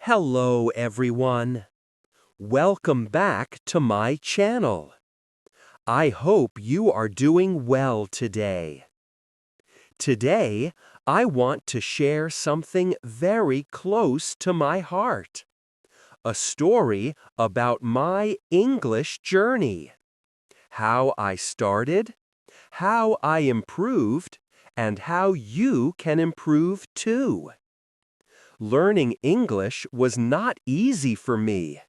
Hello everyone. Welcome back to my channel. I hope you are doing well today. Today, I want to share something very close to my heart. A story about my English journey. How I started, how I improved, and how you can improve too. Learning English was not easy for me.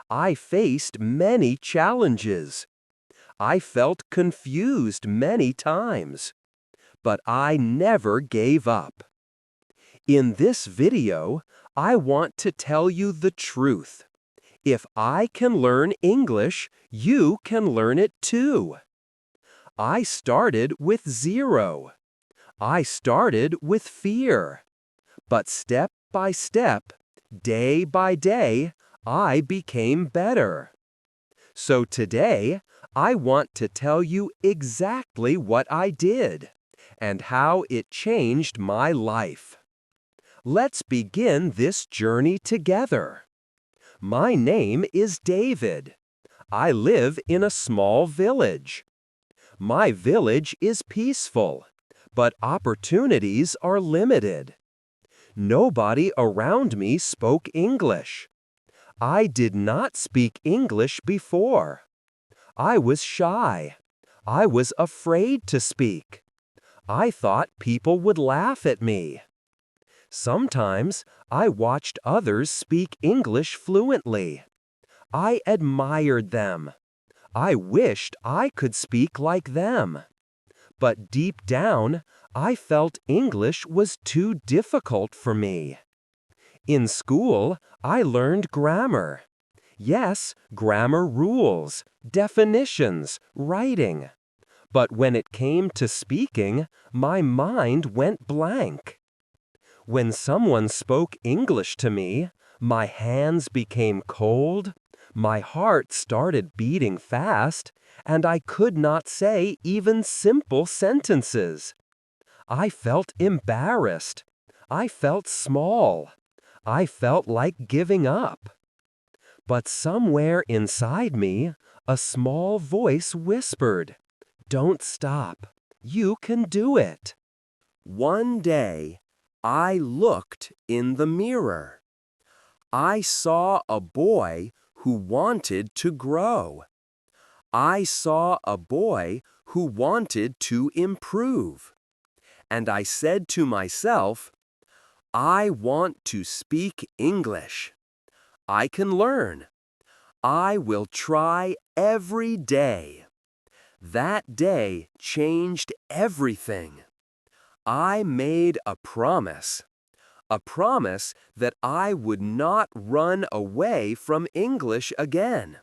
I faced many challenges. I felt confused many times. But I never gave up. In this video, I want to tell you the truth. If I can learn English, you can learn it too. I started with zero. I started with fear. But step by step, day by day, I became better. So today, I want to tell you exactly what I did and how it changed my life. Let's begin this journey together. My name is David. I live in a small village. My village is peaceful, but opportunities are limited. Nobody around me spoke English. I did not speak English before. I was shy. I was afraid to speak. I thought people would laugh at me. Sometimes I watched others speak English fluently. I admired them. I wished I could speak like them. But deep down, I felt English was too difficult for me. In school, I learned grammar. Yes, grammar rules, definitions, writing. But when it came to speaking, my mind went blank. When someone spoke English to me, my hands became cold, my heart started beating fast, and I could not say even simple sentences. I felt embarrassed. I felt small. I felt like giving up. But somewhere inside me, a small voice whispered, "Don't stop. You can do it." One day, I looked in the mirror. I saw a boy who wanted to grow. I saw a boy who wanted to improve. And I said to myself, I want to speak English. I can learn. I will try every day. That day changed everything. I made a promise that I would not run away from English again,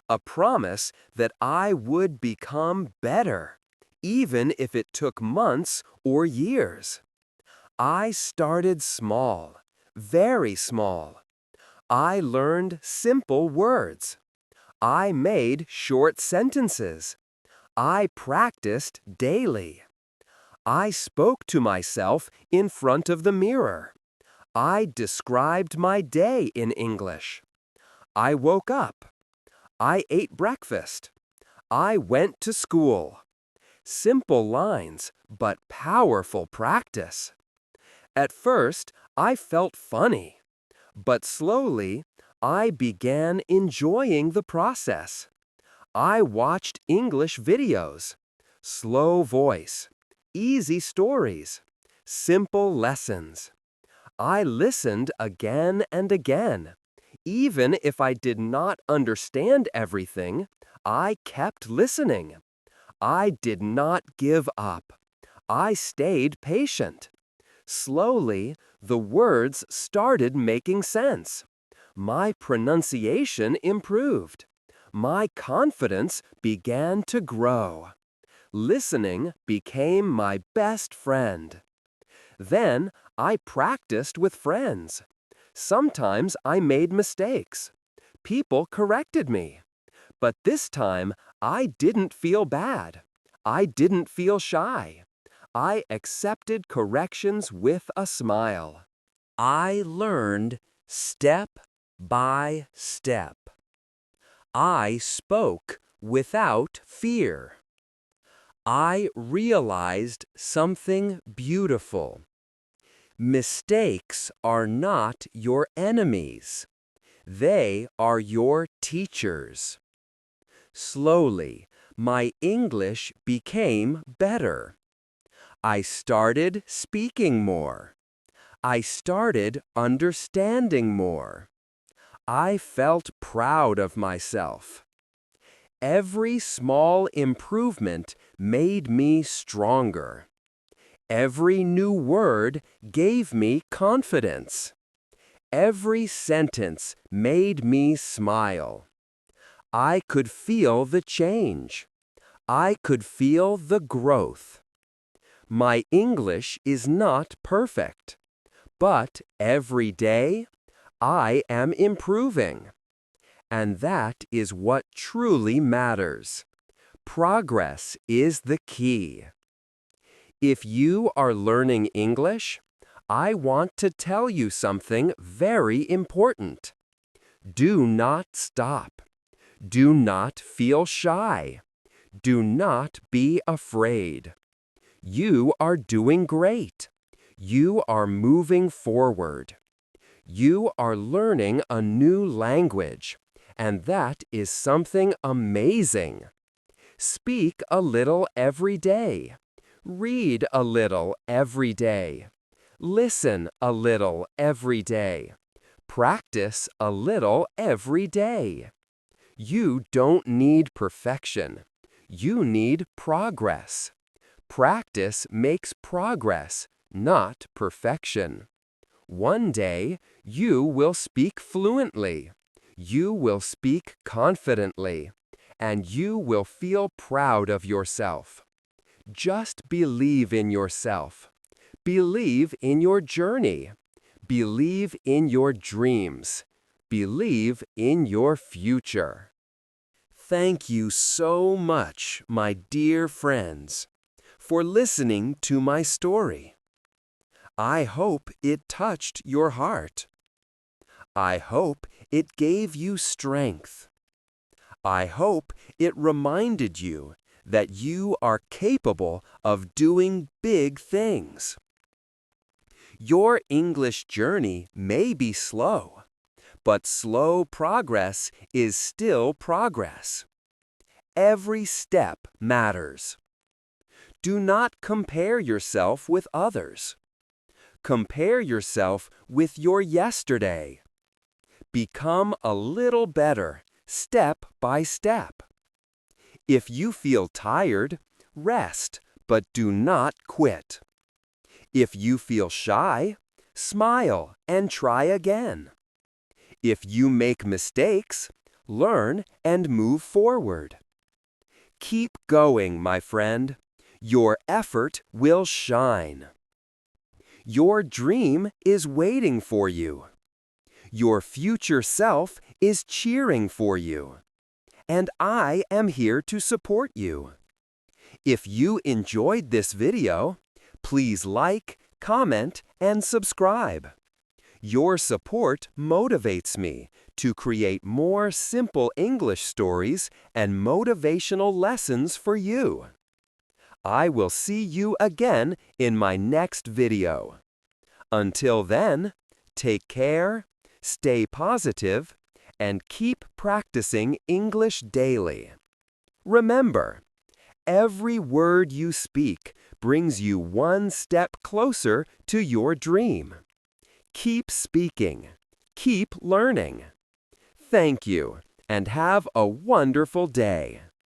a promise that I would become better, even if it took months or years. I started small, very small. I learned simple words. I made short sentences. I practiced daily. I spoke to myself in front of the mirror. I described my day in English. I woke up. I ate breakfast. I went to school. Simple lines, but powerful practice. At first, I felt funny, but slowly, I began enjoying the process. I watched English videos, slow voice, easy stories, simple lessons. I listened again and again. Even if I did not understand everything, I kept listening. I did not give up. I stayed patient. Slowly, the words started making sense. My pronunciation improved. My confidence began to grow. Listening became my best friend. Then I practiced with friends. Sometimes I made mistakes. People corrected me. But this time, I didn't feel bad. I didn't feel shy. I accepted corrections with a smile. I learned step by step. I spoke without fear. I realized something beautiful. Mistakes are not your enemies. They are your teachers. Slowly, my English became better. I started speaking more. I started understanding more. I felt proud of myself. Every small improvement made me stronger. Every new word gave me confidence. Every sentence made me smile. I could feel the change. I could feel the growth. My English is not perfect, but every day I am improving. And that is what truly matters. Progress is the key. If you are learning English, I want to tell you something very important. Do not stop. Do not feel shy. Do not be afraid. You are doing great. You are moving forward. You are learning a new language, and that is something amazing. Speak a little every day. Read a little every day. Listen a little every day. Practice a little every day. You don't need perfection. You need progress. Practice makes progress, not perfection. One day, you will speak fluently. You will speak confidently. And you will feel proud of yourself. Just believe in yourself. Believe in your journey. Believe in your dreams. Believe in your future. Thank you so much, my dear friends, for listening to my story. I hope it touched your heart. I hope it gave you strength. I hope it reminded you that you are capable of doing big things. Your English journey may be slow, but slow progress is still progress. Every step matters. Do not compare yourself with others. Compare yourself with your yesterday. Become a little better, step by step. If you feel tired, rest, but do not quit. If you feel shy, smile and try again. If you make mistakes, learn and move forward. Keep going, my friend. Your effort will shine. Your dream is waiting for you. Your future self is cheering for you. And I am here to support you. If you enjoyed this video, please like, comment, and subscribe. Your support motivates me to create more simple English stories and motivational lessons for you. I will see you again in my next video. Until then, take care, stay positive, and keep practicing English daily. Remember, every word you speak brings you one step closer to your dream. Keep speaking. Keep learning. Thank you, and have a wonderful day.